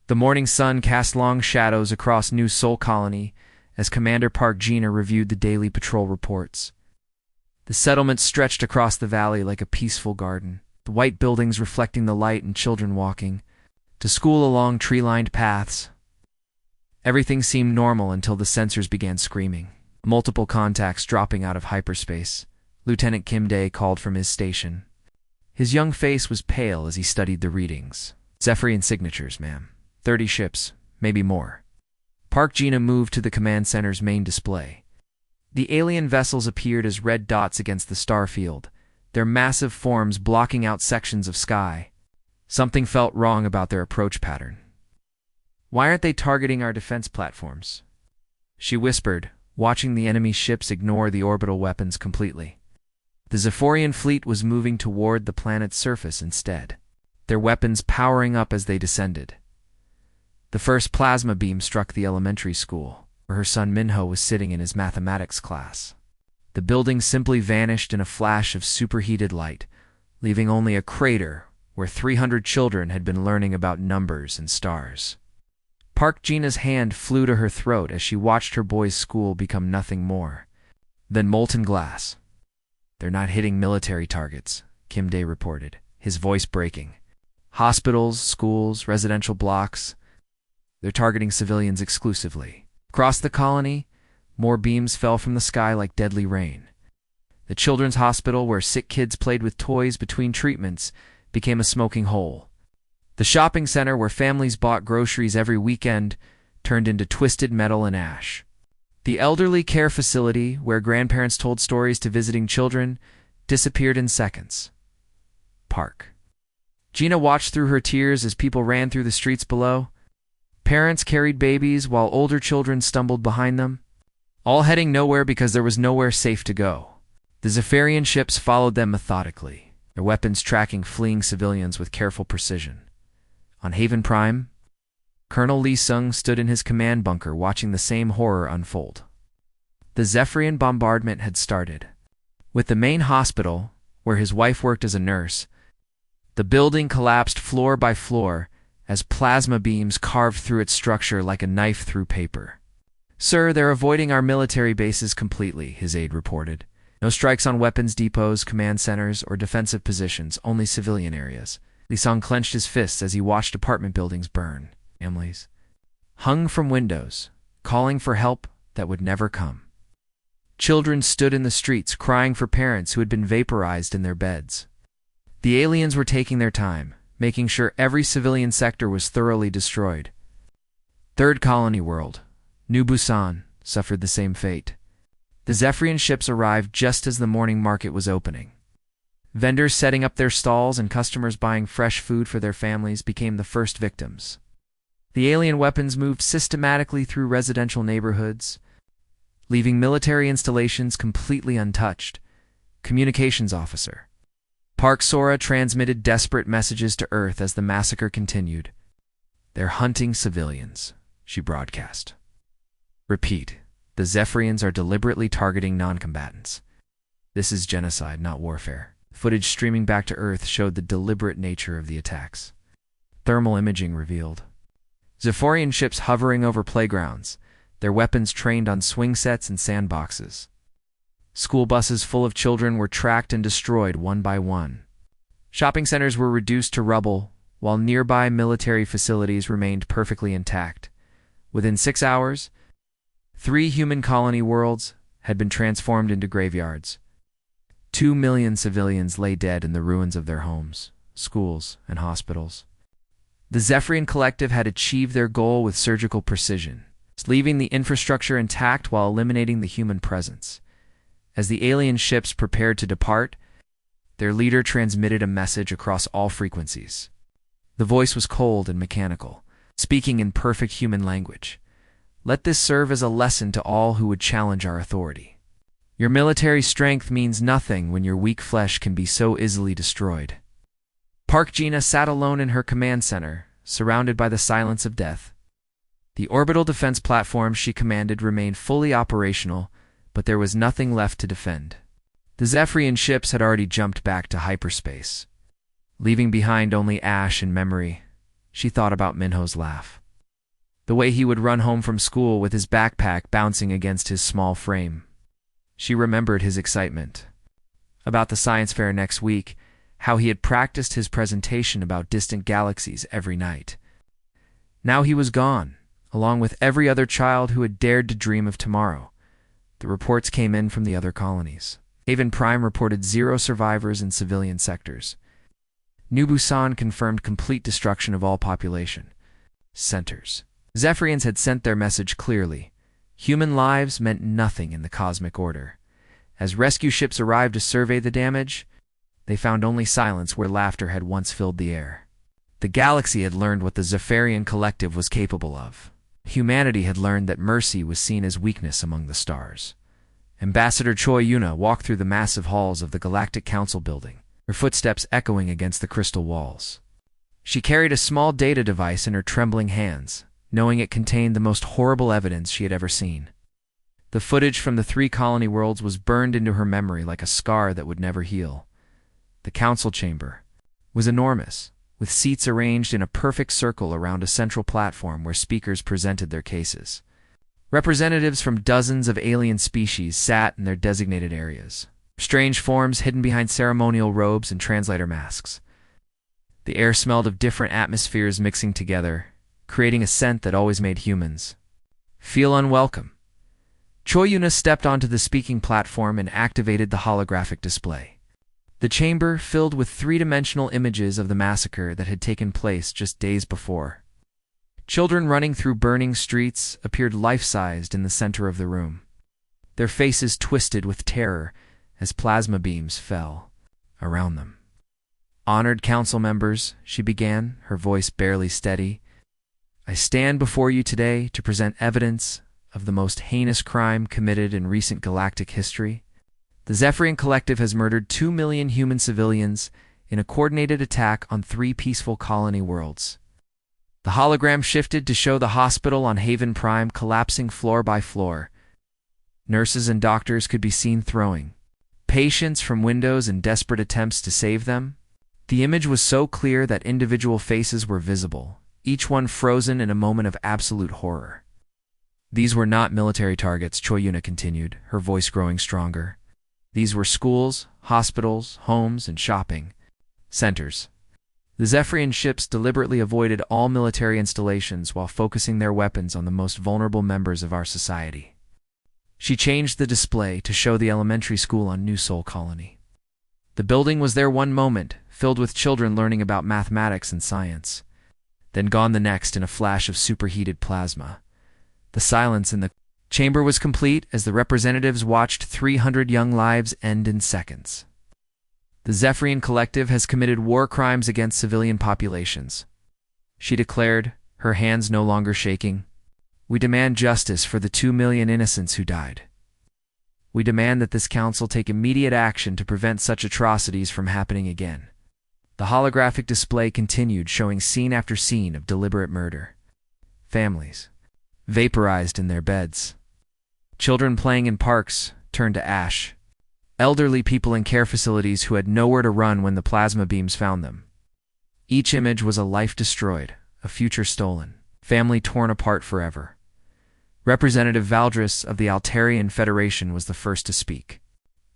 The morning sun cast long shadows across New Sol Colony as Commander Park Gina reviewed the daily patrol reports. The settlement stretched across the valley like a peaceful garden, the white buildings reflecting the light and children walking to school along tree-lined paths. Everything seemed normal until the sensors began screaming. Multiple contacts dropping out of hyperspace. Lieutenant Kim Day called from his station. His young face was pale as he studied the readings. Zephyrian signatures, ma'am. 30 ships, maybe more. Park Gina moved to the command center's main display. The alien vessels appeared as red dots against the star field, their massive forms blocking out sections of sky. Something felt wrong about their approach pattern. Why aren't they targeting our defense platforms? She whispered, watching the enemy ships ignore the orbital weapons completely. The Zephyrian fleet was moving toward the planet's surface instead, their weapons powering up as they descended. The first plasma beam struck the elementary school, where her son Minho was sitting in his mathematics class. The building simply vanished in a flash of superheated light, leaving only a crater where 300 children had been learning about numbers and stars. Park Gina's hand flew to her throat as she watched her boy's school become nothing more than molten glass. "They're not hitting military targets," Kim Day reported, his voice breaking. "Hospitals, schools, residential blocks. They're targeting civilians exclusively." Across the colony, more beams fell from the sky like deadly rain. The children's hospital, where sick kids played with toys between treatments, became a smoking hole. The shopping center, where families bought groceries every weekend, turned into twisted metal and ash. The elderly care facility, where grandparents told stories to visiting children, disappeared in seconds. Park Gina watched through her tears as people ran through the streets below. Parents carried babies while older children stumbled behind them, all heading nowhere because there was nowhere safe to go. The Zephyrian ships followed them methodically, their weapons tracking fleeing civilians with careful precision. On Haven Prime, Colonel Lee Sung stood in his command bunker watching the same horror unfold. The Zephyrian bombardment had started. With the main hospital, where his wife worked as a nurse, the building collapsed floor by floor as plasma beams carved through its structure like a knife through paper. "Sir, they're avoiding our military bases completely," his aide reported. "No strikes on weapons depots, command centers, or defensive positions, only civilian areas." Lee Sung clenched his fists as he watched apartment buildings burn. Families hung from windows, calling for help that would never come. Children stood in the streets crying for parents who had been vaporized in their beds. The aliens were taking their time, making sure every civilian sector was thoroughly destroyed. Third Colony World, New Busan, suffered the same fate. The Zephyrian ships arrived just as the morning market was opening. Vendors setting up their stalls and customers buying fresh food for their families became the first victims. The alien weapons moved systematically through residential neighborhoods, leaving military installations completely untouched. Communications officer Park Sora transmitted desperate messages to Earth as the massacre continued. "They're hunting civilians," she broadcast. "Repeat, the Zephyrians are deliberately targeting non-combatants. This is genocide, not warfare." Footage streaming back to Earth showed the deliberate nature of the attacks. Thermal imaging revealed Zephyrian ships hovering over playgrounds, their weapons trained on swing sets and sandboxes. School buses full of children were tracked and destroyed one by one. Shopping centers were reduced to rubble, while nearby military facilities remained perfectly intact. Within 6 hours, 3 human colony worlds had been transformed into graveyards. 2 million civilians lay dead in the ruins of their homes, schools, and hospitals. The Zephyrian Collective had achieved their goal with surgical precision, leaving the infrastructure intact while eliminating the human presence. As the alien ships prepared to depart, their leader transmitted a message across all frequencies. The voice was cold and mechanical, speaking in perfect human language. "Let this serve as a lesson to all who would challenge our authority. Your military strength means nothing when your weak flesh can be so easily destroyed." Park Gina sat alone in her command center, surrounded by the silence of death. The orbital defense platform she commanded remained fully operational, but there was nothing left to defend. The Zephyrian ships had already jumped back to hyperspace. Leaving behind only ash and memory, she thought about Minho's laugh. The way he would run home from school with his backpack bouncing against his small frame. She remembered his excitement about the science fair next week, how he had practiced his presentation about distant galaxies every night. Now he was gone, along with every other child who had dared to dream of tomorrow. The reports came in from the other colonies. Haven Prime reported 0 survivors in civilian sectors. New Busan confirmed complete destruction of all population centers. Zephyrians had sent their message clearly. Human lives meant nothing in the cosmic order. As rescue ships arrived to survey the damage, they found only silence where laughter had once filled the air. The galaxy had learned what the Zephyrian collective was capable of. Humanity had learned that mercy was seen as weakness among the stars. Ambassador Choi Yuna walked through the massive halls of the Galactic Council building, her footsteps echoing against the crystal walls. She carried a small data device in her trembling hands, knowing it contained the most horrible evidence she had ever seen. The footage from the 3 colony worlds was burned into her memory like a scar that would never heal. The council chamber was enormous, with seats arranged in a perfect circle around a central platform where speakers presented their cases. Representatives from dozens of alien species sat in their designated areas, strange forms hidden behind ceremonial robes and translator masks. The air smelled of different atmospheres mixing together, creating a scent that always made humans feel unwelcome. Choi Yuna stepped onto the speaking platform and activated the holographic display. The chamber filled with 3-dimensional images of the massacre that had taken place just days before. Children running through burning streets appeared life-sized in the center of the room, their faces twisted with terror as plasma beams fell around them. "Honored council members," she began, her voice barely steady, "I stand before you today to present evidence of the most heinous crime committed in recent galactic history. The Zephyrian Collective has murdered 2 million human civilians in a coordinated attack on 3 peaceful colony worlds." The hologram shifted to show the hospital on Haven Prime collapsing floor by floor. Nurses and doctors could be seen throwing patients from windows in desperate attempts to save them. The image was so clear that individual faces were visible, each one frozen in a moment of absolute horror. "These were not military targets," Choi Yuna continued, her voice growing stronger. "These were schools, hospitals, homes, and shopping centers. The Zephyrian ships deliberately avoided all military installations while focusing their weapons on the most vulnerable members of our society." She changed the display to show the elementary school on New Sol Colony. The building was there one moment, filled with children learning about mathematics and science, then gone the next in a flash of superheated plasma. The silence in the chamber was complete as the representatives watched 300 young lives end in seconds. "The Zephyrian Collective has committed war crimes against civilian populations," she declared, her hands no longer shaking. "We demand justice for the 2 million innocents who died. We demand that this council take immediate action to prevent such atrocities from happening again." The holographic display continued, showing scene after scene of deliberate murder. Families vaporized in their beds. Children playing in parks turned to ash. Elderly people in care facilities who had nowhere to run when the plasma beams found them. Each image was a life destroyed, a future stolen, family torn apart forever. Representative Valdris of the Altarian Federation was the first to speak.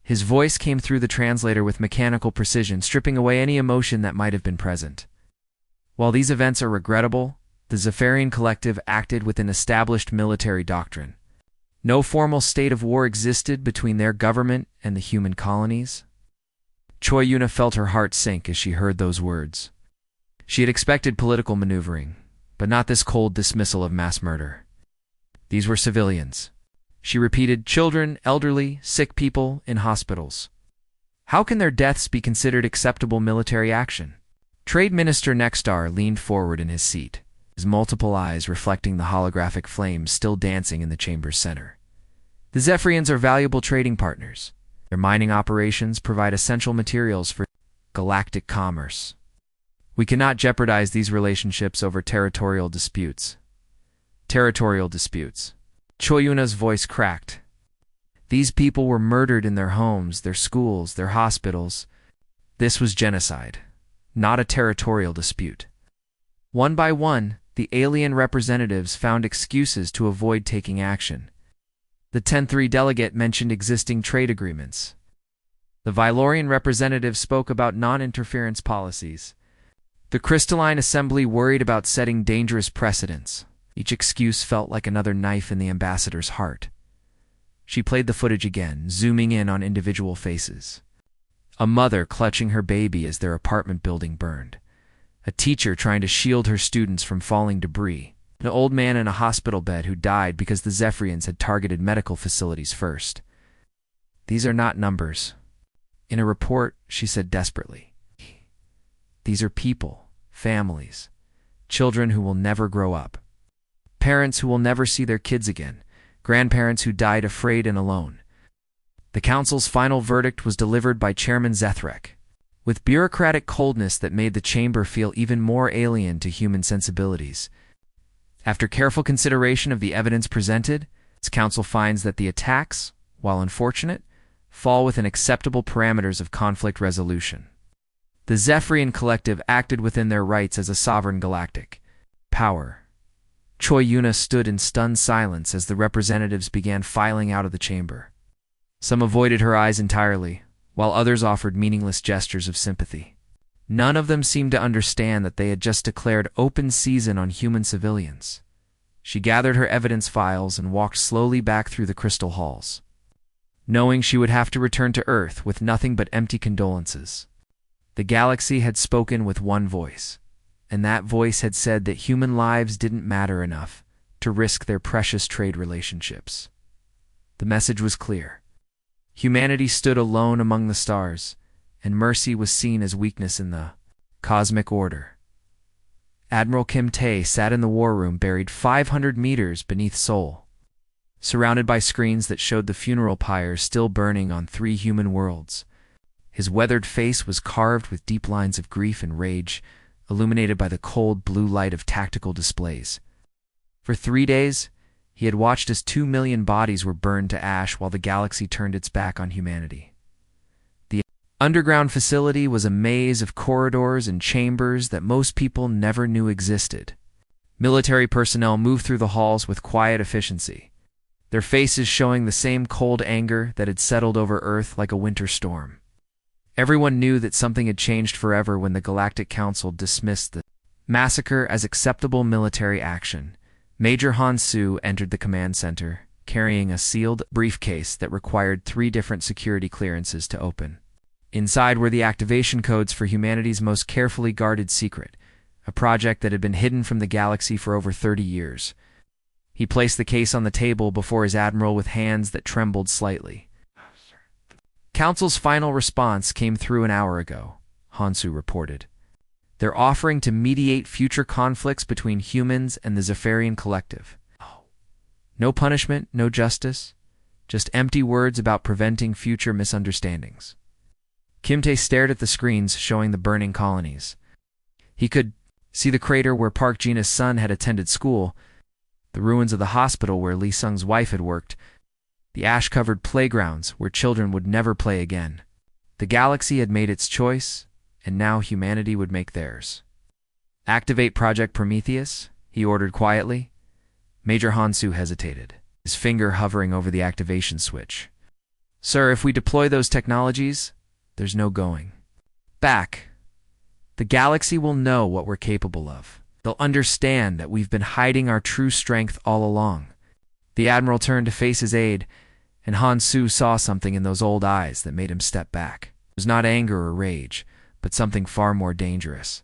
His voice came through the translator with mechanical precision, stripping away any emotion that might have been present. "While these events are regrettable, the Zephyrian Collective acted with an established military doctrine. No formal state of war existed between their government and the human colonies." Choi Yuna felt her heart sink as she heard those words. She had expected political maneuvering, but not this cold dismissal of mass murder. "These were civilians," she repeated, "children, elderly, sick people in hospitals. How can their deaths be considered acceptable military action?" Trade Minister Nexstar leaned forward in his seat, his multiple eyes reflecting the holographic flames still dancing in the chamber's center. "The Zephyrians are valuable trading partners. Their mining operations provide essential materials for galactic commerce. We cannot jeopardize these relationships over territorial disputes." Territorial disputes. Choi Yuna's voice cracked. These people were murdered in their homes, their schools, their hospitals. This was genocide, not a territorial dispute. One by one, the alien representatives found excuses to avoid taking action. The 10-3 delegate mentioned existing trade agreements. The Vylorian representative spoke about non-interference policies. The Crystalline Assembly worried about setting dangerous precedents. Each excuse felt like another knife in the ambassador's heart. She played the footage again, zooming in on individual faces. A mother clutching her baby as their apartment building burned. A teacher trying to shield her students from falling debris. An old man in a hospital bed who died because the Zephyrians had targeted medical facilities first. These are not numbers. In a report, she said desperately. These are people, families, children who will never grow up. Parents who will never see their kids again. Grandparents who died afraid and alone. The council's final verdict was delivered by Chairman Zethrek, with bureaucratic coldness that made the chamber feel even more alien to human sensibilities. After careful consideration of the evidence presented, its council finds that the attacks, while unfortunate, fall within acceptable parameters of conflict resolution. The Zephyrian Collective acted within their rights as a sovereign galactic power. Choi Yuna stood in stunned silence as the representatives began filing out of the chamber. Some avoided her eyes entirely, while others offered meaningless gestures of sympathy. None of them seemed to understand that they had just declared open season on human civilians. She gathered her evidence files and walked slowly back through the crystal halls, knowing she would have to return to Earth with nothing but empty condolences. The galaxy had spoken with one voice, and that voice had said that human lives didn't matter enough to risk their precious trade relationships. The message was clear. Humanity stood alone among the stars, and mercy was seen as weakness in the cosmic order. Admiral Kim Tae sat in the war room buried 500 meters beneath Seoul, surrounded by screens that showed the funeral pyres still burning on 3 human worlds. His weathered face was carved with deep lines of grief and rage, illuminated by the cold blue light of tactical displays. For 3 days, he had watched as 2 million bodies were burned to ash while the galaxy turned its back on humanity. The underground facility was a maze of corridors and chambers that most people never knew existed. Military personnel moved through the halls with quiet efficiency, their faces showing the same cold anger that had settled over Earth like a winter storm. Everyone knew that something had changed forever when the Galactic Council dismissed the massacre as acceptable military action. Major Han Su entered the command center, carrying a sealed briefcase that required 3 different security clearances to open. Inside were the activation codes for humanity's most carefully guarded secret, a project that had been hidden from the galaxy for over 30 years. He placed the case on the table before his admiral with hands that trembled slightly. Council's final response came through an hour ago, Han Su reported. They're offering to mediate future conflicts between humans and the Zephyrian Collective. No punishment, no justice, just empty words about preventing future misunderstandings. Kim Tae stared at the screens showing the burning colonies. He could see the crater where Park Jina's son had attended school, the ruins of the hospital where Lee Sung's wife had worked, the ash-covered playgrounds where children would never play again. The galaxy had made its choice, and now humanity would make theirs. "Activate Project Prometheus," he ordered quietly. Major Han Su hesitated, his finger hovering over the activation switch. "Sir, if we deploy those technologies, there's no going back. The galaxy will know what we're capable of. They'll understand that we've been hiding our true strength all along." The Admiral turned to face his aide, and Han Su saw something in those old eyes that made him step back. It was not anger or rage, but something far more dangerous.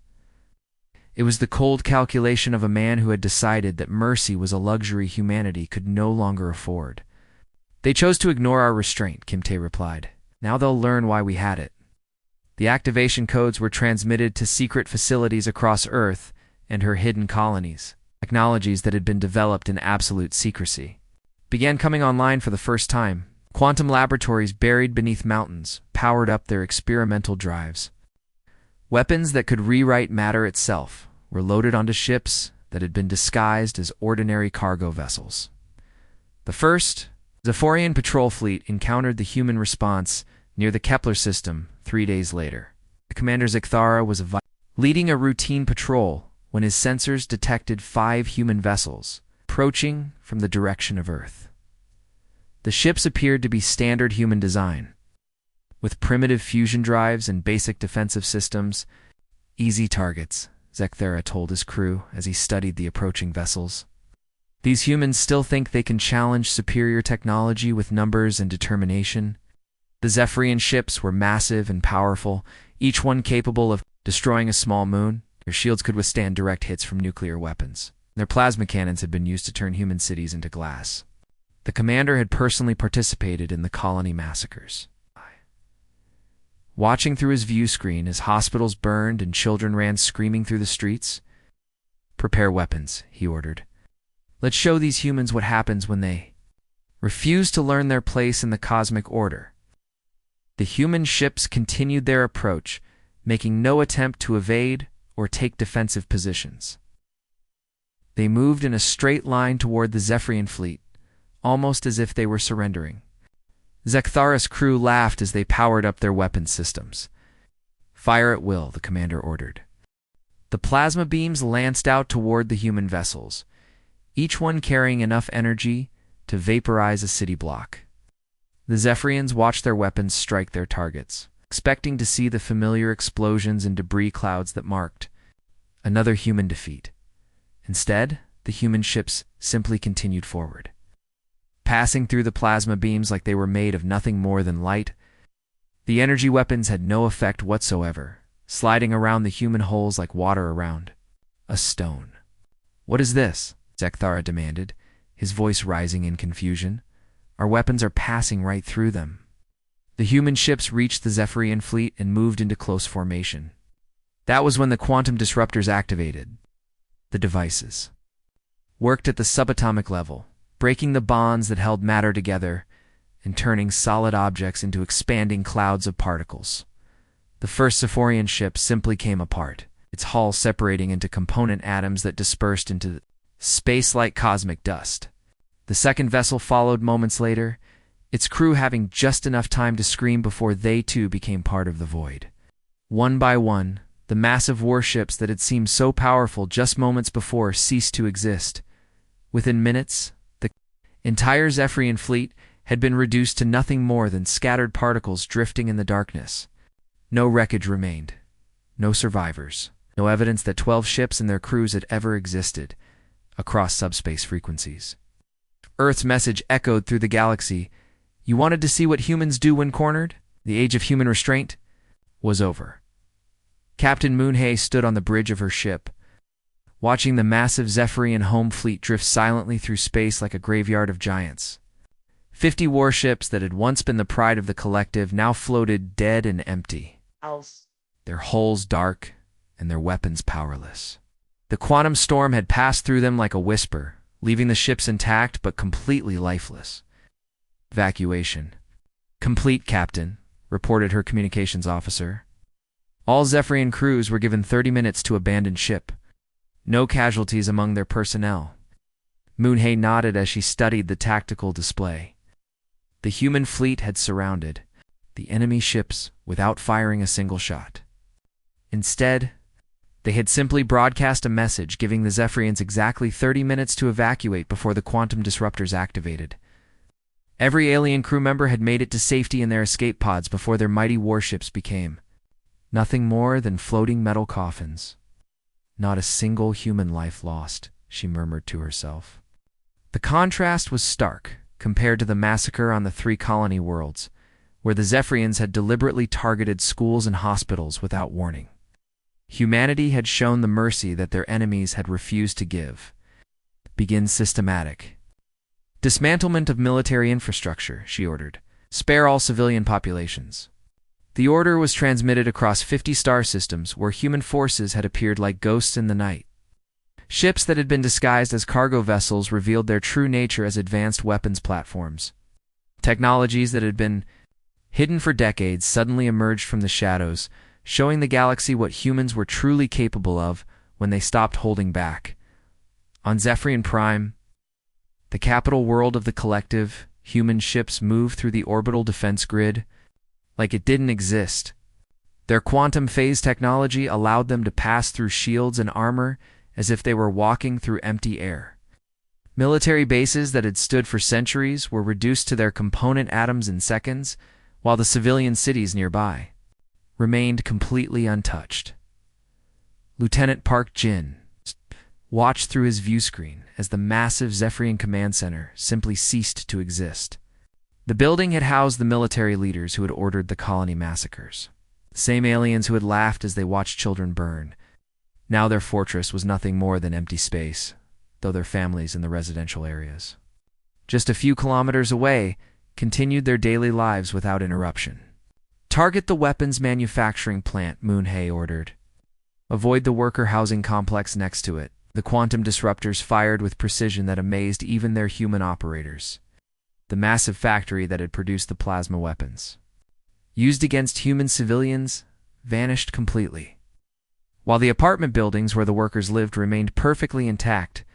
It was the cold calculation of a man who had decided that mercy was a luxury humanity could no longer afford. "They chose to ignore our restraint," Kim Tae replied. "Now they'll learn why we had it." The activation codes were transmitted to secret facilities across Earth and her hidden colonies. Technologies that had been developed in absolute secrecy began coming online for the first time. Quantum laboratories buried beneath mountains powered up their experimental drives. Weapons that could rewrite matter itself were loaded onto ships that had been disguised as ordinary cargo vessels. The first Zephyrian patrol fleet encountered the human response near the Kepler system 3 days later. The commander Zikthara was leading a routine patrol when his sensors detected 5 human vessels approaching from the direction of Earth. The ships appeared to be standard human design, with primitive fusion drives and basic defensive systems. Easy targets, Zekthera told his crew as he studied the approaching vessels. These humans still think they can challenge superior technology with numbers and determination. The Zephyrian ships were massive and powerful, each one capable of destroying a small moon. Their shields could withstand direct hits from nuclear weapons. Their plasma cannons had been used to turn human cities into glass. The commander had personally participated in the colony massacres. Watching through his view screen as hospitals burned and children ran screaming through the streets. "Prepare weapons," he ordered. "Let's show these humans what happens when they refuse to learn their place in the cosmic order." The human ships continued their approach, making no attempt to evade or take defensive positions. They moved in a straight line toward the Zephyrian fleet, almost as if they were surrendering. Zekthara's crew laughed as they powered up their weapons systems. "Fire at will," the commander ordered. The plasma beams lanced out toward the human vessels, each one carrying enough energy to vaporize a city block. The Zephyrians watched their weapons strike their targets, expecting to see the familiar explosions and debris clouds that marked another human defeat. Instead, the human ships simply continued forward, passing through the plasma beams like they were made of nothing more than light. The energy weapons had no effect whatsoever, sliding around the human hulls like water around a stone. "What is this?" Zekthara demanded, his voice rising in confusion. "Our weapons are passing right through them." The human ships reached the Zephyrian fleet and moved into close formation. That was when the quantum disruptors activated. The devices worked at the subatomic level, breaking the bonds that held matter together and turning solid objects into expanding clouds of particles. The first Zephorian ship simply came apart, its hull separating into component atoms that dispersed into space-like cosmic dust. The second vessel followed moments later, its crew having just enough time to scream before they too became part of the void. One by one, the massive warships that had seemed so powerful just moments before ceased to exist. Within minutes, the entire Zephyrian fleet had been reduced to nothing more than scattered particles drifting in the darkness. No wreckage remained, no survivors, no evidence that 12 ships and their crews had ever existed across subspace frequencies. Earth's message echoed through the galaxy. You wanted to see what humans do when cornered? The age of human restraint was over. Captain Moonhay stood on the bridge of her ship, watching the massive Zephyrian home fleet drift silently through space like a graveyard of giants. 50 warships that had once been the pride of the collective now floated dead and empty, their hulls dark and their weapons powerless. The quantum storm had passed through them like a whisper, leaving the ships intact but completely lifeless. "Evacuation complete, Captain," reported her communications officer. All Zephyrian crews were given 30 minutes to abandon ship. No casualties among their personnel. Moonhay nodded as she studied the tactical display. The human fleet had surrounded the enemy ships without firing a single shot. Instead, they had simply broadcast a message giving the Zephyrians exactly 30 minutes to evacuate before the quantum disruptors activated. Every alien crew member had made it to safety in their escape pods before their mighty warships became nothing more than floating metal coffins. "Not a single human life lost," she murmured to herself. The contrast was stark compared to the massacre on the 3 colony worlds, where the Zephyrians had deliberately targeted schools and hospitals without warning. Humanity had shown the mercy that their enemies had refused to give. "Begin systematic dismantlement of military infrastructure," she ordered. "Spare all civilian populations." The order was transmitted across 50 star systems where human forces had appeared like ghosts in the night. Ships that had been disguised as cargo vessels revealed their true nature as advanced weapons platforms. Technologies that had been hidden for decades suddenly emerged from the shadows, showing the galaxy what humans were truly capable of when they stopped holding back. On Zephyrian Prime, the capital world of the collective, human ships moved through the orbital defense grid like it didn't exist. Their quantum phase technology allowed them to pass through shields and armor as if they were walking through empty air. Military bases that had stood for centuries were reduced to their component atoms in seconds, while the civilian cities nearby remained completely untouched. Lieutenant Park Jin watched through his view screen as the massive Zephyrian command center simply ceased to exist. The building had housed the military leaders who had ordered the colony massacres. The same aliens who had laughed as they watched children burn. Now their fortress was nothing more than empty space, though their families in the residential areas, just a few kilometers away, continued their daily lives without interruption. Target the weapons manufacturing plant, Moonhei ordered. Avoid the worker housing complex next to it. The quantum disruptors fired with precision that amazed even their human operators. The massive factory that had produced the plasma weapons, used against human civilians, vanished completely. While the apartment buildings where the workers lived remained perfectly intact,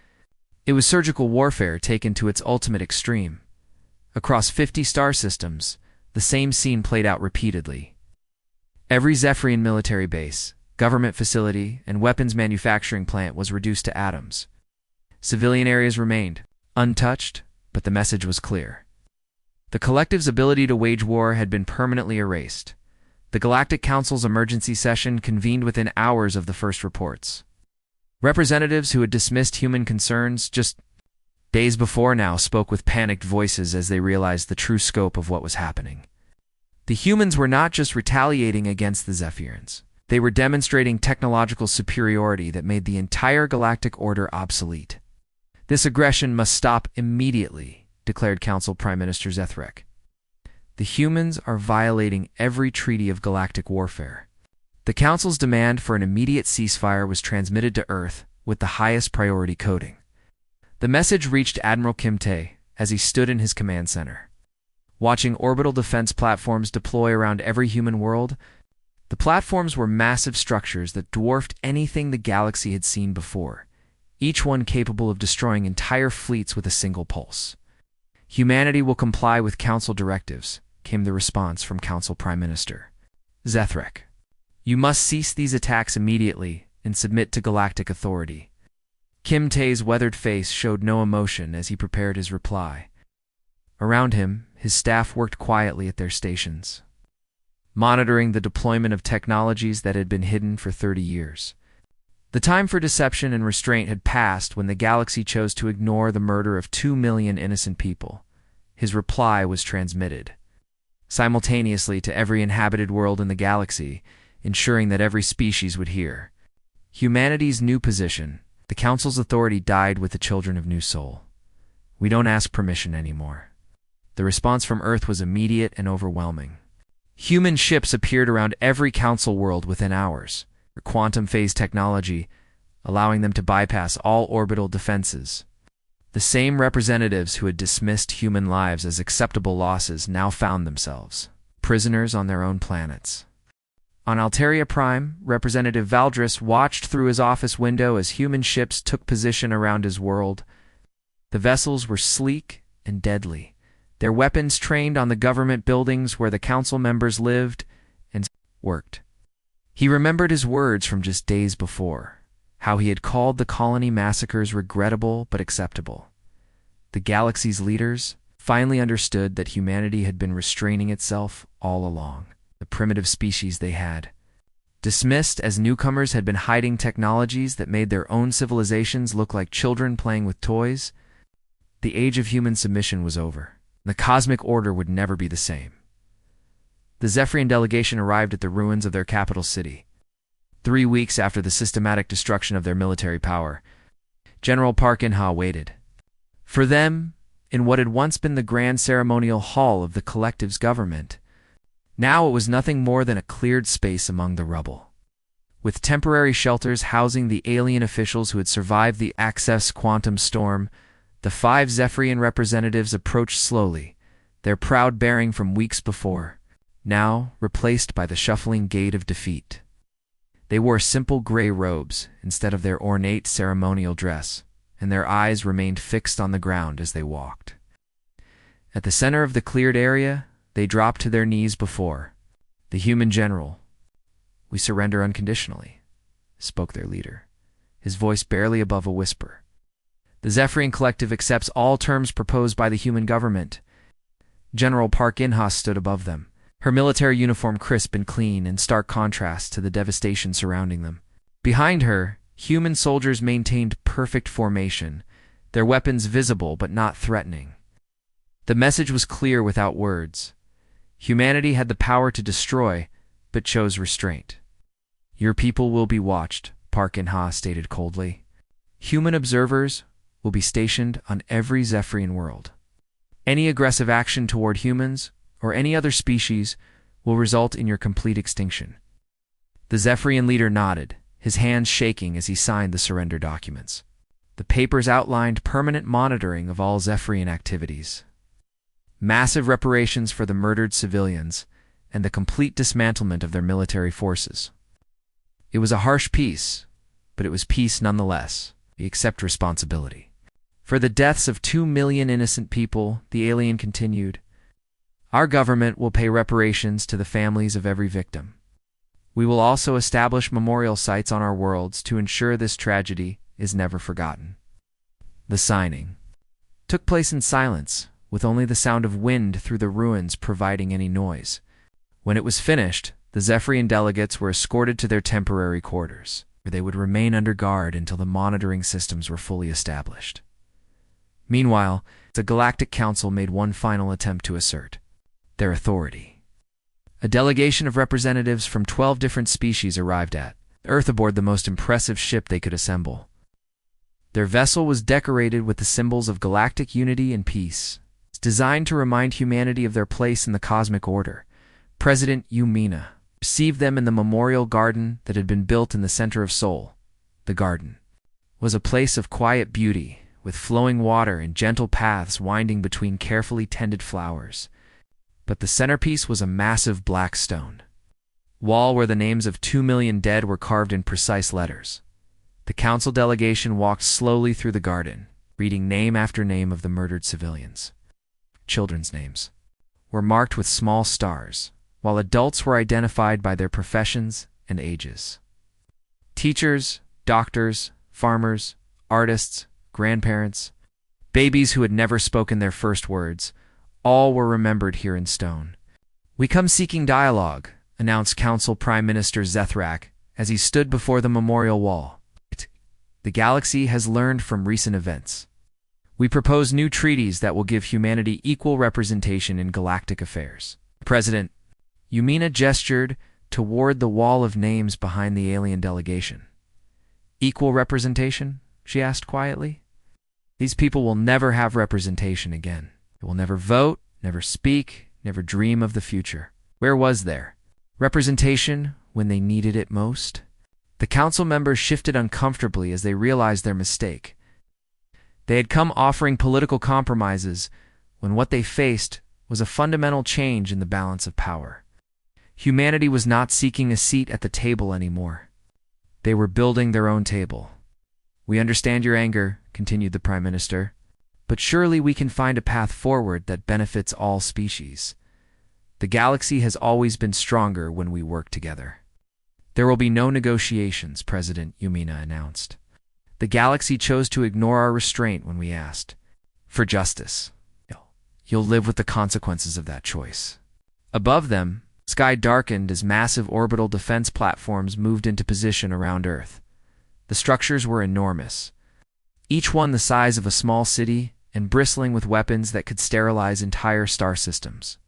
it was surgical warfare taken to its ultimate extreme. Across 50 star systems, the same scene played out repeatedly. Every Zephyrian military base, government facility, and weapons manufacturing plant was reduced to atoms. Civilian areas remained untouched, but the message was clear. The collective's ability to wage war had been permanently erased. The Galactic Council's emergency session convened within hours of the first reports. Representatives who had dismissed human concerns just days before now spoke with panicked voices as they realized the true scope of what was happening. The humans were not just retaliating against the Zephyrians. They were demonstrating technological superiority that made the entire galactic order obsolete. This aggression must stop immediately, declared Council Prime Minister Zethric. The humans are violating every treaty of galactic warfare. The Council's demand for an immediate ceasefire was transmitted to Earth with the highest priority coding. The message reached Admiral Kim Tae as he stood in his command center. Watching orbital defense platforms deploy around every human world, the platforms were massive structures that dwarfed anything the galaxy had seen before, each one capable of destroying entire fleets with a single pulse. Humanity will comply with Council directives, came the response from Council Prime Minister Zethric. You must cease these attacks immediately and submit to galactic authority. Kim Tae's weathered face showed no emotion as he prepared his reply. Around him, his staff worked quietly at their stations, monitoring the deployment of technologies that had been hidden for 30 years. The time for deception and restraint had passed when the galaxy chose to ignore the murder of 2 million innocent people. His reply was transmitted simultaneously to every inhabited world in the galaxy, ensuring that every species would hear. Humanity's new position. The Council's authority died with the children of New Sol. We don't ask permission anymore. The response from Earth was immediate and overwhelming. Human ships appeared around every Council world within hours, their quantum phase technology allowing them to bypass all orbital defenses. The same representatives who had dismissed human lives as acceptable losses now found themselves prisoners on their own planets. On Alteria Prime, Representative Valdris watched through his office window as human ships took position around his world. The vessels were sleek and deadly, their weapons trained on the government buildings where the Council members lived and worked. He remembered his words from just days before, how he had called the colony massacres regrettable but acceptable. The galaxy's leaders finally understood that humanity had been restraining itself all along. The primitive species they had dismissed as newcomers had been hiding technologies that made their own civilizations look like children playing with toys. The age of human submission was over. The cosmic order would never be the same. The Zephyrian delegation arrived at the ruins of their capital city. 3 weeks after the systematic destruction of their military power, General Park In-ha waited. For them, in what had once been the grand ceremonial hall of the collective's government, now it was nothing more than a cleared space among the rubble. With temporary shelters housing the alien officials who had survived the Access quantum storm, the 5 Zephyrian representatives approached slowly, their proud bearing from weeks before, now replaced by the shuffling gait of defeat. They wore simple gray robes instead of their ornate ceremonial dress, and their eyes remained fixed on the ground as they walked. At the center of the cleared area, they dropped to their knees before the human general. We surrender unconditionally, spoke their leader, his voice barely above a whisper. The Zephyrian Collective accepts all terms proposed by the human government. General Park In-ha stood above them, her military uniform crisp and clean, in stark contrast to the devastation surrounding them. Behind her, human soldiers maintained perfect formation, their weapons visible but not threatening. The message was clear without words. Humanity had the power to destroy, but chose restraint. Your people will be watched, Park In-ha stated coldly. Human observers will be stationed on every Zephyrian world. Any aggressive action toward humans or any other species will result in your complete extinction. The Zephyrian leader nodded, his hands shaking as he signed the surrender documents. The papers outlined permanent monitoring of all Zephyrian activities, massive reparations for the murdered civilians, and the complete dismantlement of their military forces. It was a harsh peace, but it was peace nonetheless. We accept responsibility. For the deaths of 2 million innocent people, the alien continued, our government will pay reparations to the families of every victim. We will also establish memorial sites on our worlds to ensure this tragedy is never forgotten. The signing took place in silence, with only the sound of wind through the ruins providing any noise. When it was finished, the Zephyrian delegates were escorted to their temporary quarters, where they would remain under guard until the monitoring systems were fully established. Meanwhile, the Galactic Council made one final attempt to assert their authority. A delegation of representatives from 12 different species arrived at Earth aboard the most impressive ship they could assemble. Their vessel was decorated with the symbols of galactic unity and peace. It's designed to remind humanity of their place in the cosmic order. President Yumina received them in the memorial garden that had been built in the center of Seoul. The garden was a place of quiet beauty, with flowing water and gentle paths winding between carefully tended flowers. But the centerpiece was a massive black stone wall where the names of 2 million dead were carved in precise letters. The council delegation walked slowly through the garden, reading name after name of the murdered civilians. Children's names were marked with small stars, while adults were identified by their professions and ages. Teachers, doctors, farmers, artists, grandparents, babies who had never spoken their first words, all were remembered here in stone. We come seeking dialogue, announced Council Prime Minister Zethrak as he stood before the memorial wall. The galaxy has learned from recent events. We propose new treaties that will give humanity equal representation in galactic affairs. President Yumina gestured toward the wall of names behind the alien delegation. Equal representation? She asked quietly. These people will never have representation again. They will never vote, never speak, never dream of the future. Where was there representation when they needed it most? The council members shifted uncomfortably as they realized their mistake. They had come offering political compromises when what they faced was a fundamental change in the balance of power. Humanity was not seeking a seat at the table anymore. They were building their own table. We understand your anger, continued the Prime Minister, but surely we can find a path forward that benefits all species. The galaxy has always been stronger when we work together. There will be no negotiations, President Yumina announced. The galaxy chose to ignore our restraint when we asked for justice. You'll live with the consequences of that choice. Above them, sky darkened as massive orbital defense platforms moved into position around Earth. The structures were enormous, each one the size of a small city and bristling with weapons that could sterilize entire star systems.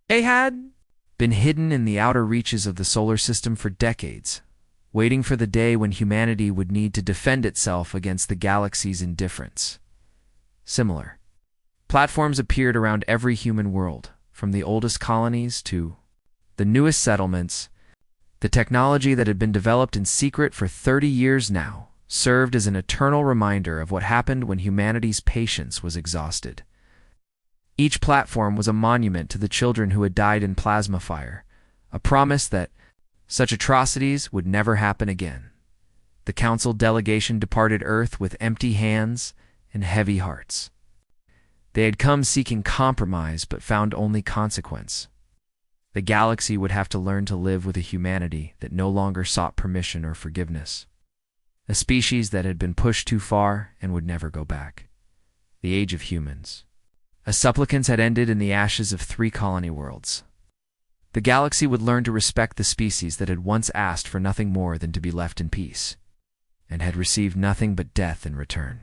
They had been hidden in the outer reaches of the solar system for decades, waiting for the day when humanity would need to defend itself against the galaxy's indifference. Similar platforms appeared around every human world, from the oldest colonies to the newest settlements. The technology that had been developed in secret for 30 years now served as an eternal reminder of what happened when humanity's patience was exhausted. Each platform was a monument to the children who had died in plasma fire, a promise that such atrocities would never happen again. The council delegation departed Earth with empty hands and heavy hearts. They had come seeking compromise but found only consequence. The galaxy would have to learn to live with a humanity that no longer sought permission or forgiveness. A species that had been pushed too far and would never go back. The age of humans. A supplicants had ended in the ashes of 3 colony worlds. The galaxy would learn to respect the species that had once asked for nothing more than to be left in peace, and had received nothing but death in return.